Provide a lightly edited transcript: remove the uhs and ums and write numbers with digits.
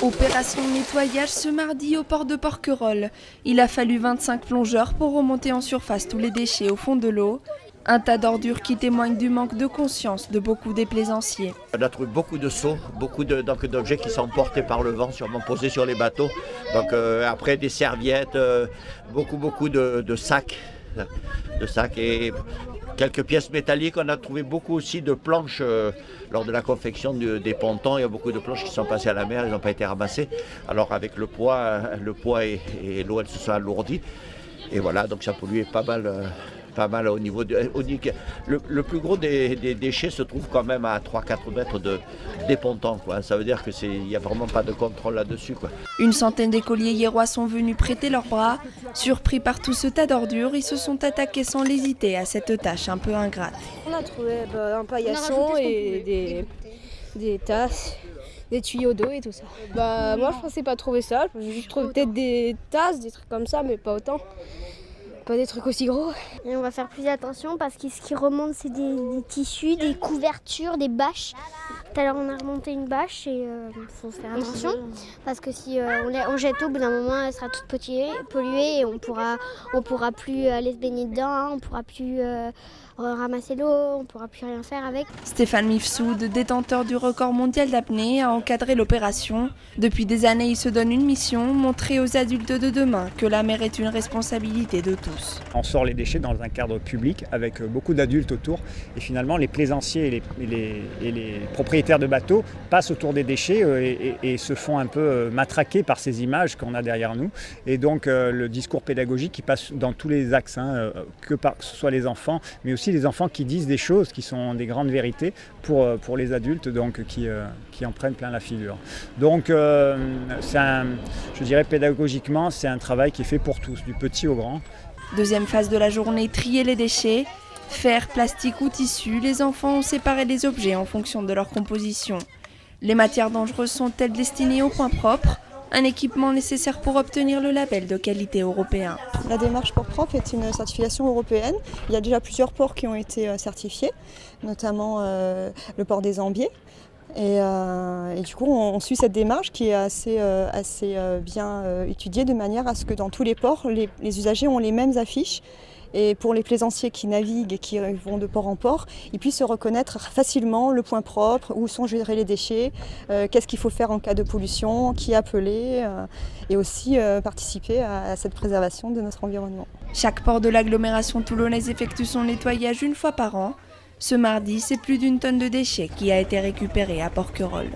Opération nettoyage ce mardi au port de Porquerolles. Il a fallu 25 plongeurs pour remonter en surface tous les déchets au fond de l'eau. Un tas d'ordures qui témoigne du manque de conscience de beaucoup des plaisanciers. On a trouvé beaucoup de seaux, beaucoup d'objets qui sont emportés par le vent, sûrement posés sur les bateaux. Donc après des serviettes, beaucoup de sacs et quelques pièces métalliques. On a trouvé beaucoup aussi de planches lors de la confection des pontons. Il y a beaucoup de planches qui sont passées à la mer, elles n'ont pas été ramassées. Alors avec le poids et l'eau, elles se sont alourdies. Et voilà, donc ça polluait pas mal au niveau le plus gros des déchets se trouve quand même à 3-4 mètres des pontons, quoi. Ça veut dire qu'il n'y a vraiment pas de contrôle là-dessus, quoi. Une centaine d'écoliers hiérois sont venus prêter leurs bras. Surpris par tout ce tas d'ordures, ils se sont attaqués sans l'hésiter à cette tâche un peu ingrate. On a trouvé un paillasson et des tasses, des tuyaux d'eau et tout ça. Moi je pensais pas trouver ça, j'ai juste trouvé peut-être des tasses, des trucs comme ça, mais pas autant. Pas des trucs aussi gros. Et on va faire plus attention parce que ce qui remonte c'est des tissus, des couvertures, des bâches. Tout à l'heure on a remonté une bâche et faut faire attention parce que si on jette au bout d'un moment elle sera toute polluée et on pourra plus aller se baigner dedans, hein, on pourra plus ramasser l'eau, on pourra plus rien faire avec. Stéphane Mifsoud, détenteur du record mondial d'apnée, a encadré l'opération. Depuis des années, il se donne une mission, montrer aux adultes de demain que la mer est une responsabilité de tous. On sort les déchets dans un cadre public avec beaucoup d'adultes autour et finalement les plaisanciers et les propriétaires de bateaux passent autour des déchets et se font un peu matraquer par ces images qu'on a derrière nous. Et donc le discours pédagogique qui passe dans tous les axes, que ce soit les enfants, mais aussi les enfants qui disent des choses qui sont des grandes vérités pour les adultes donc, qui en prennent plein la figure. Donc je dirais pédagogiquement, c'est un travail qui est fait pour tous, du petit au grand. Deuxième phase de la journée, trier les déchets. Fer, plastique ou tissu, les enfants ont séparé les objets en fonction de leur composition. Les matières dangereuses sont-elles destinées aux points propres ? Un équipement nécessaire pour obtenir le label de qualité européen. La démarche Port Propre est une certification européenne. Il y a déjà plusieurs ports qui ont été certifiés, notamment le port des Ambiers. Et du coup, on suit cette démarche qui est assez bien étudiée de manière à ce que dans tous les ports, les usagers ont les mêmes affiches. Et pour les plaisanciers qui naviguent et qui vont de port en port, ils puissent reconnaître facilement le point propre, où sont gérés les déchets, qu'est-ce qu'il faut faire en cas de pollution, qui appeler, et aussi participer à cette préservation de notre environnement. Chaque port de l'agglomération toulonnaise effectue son nettoyage une fois par an. Ce mardi, c'est plus d'1 tonne de déchets qui a été récupérée à Porquerolles.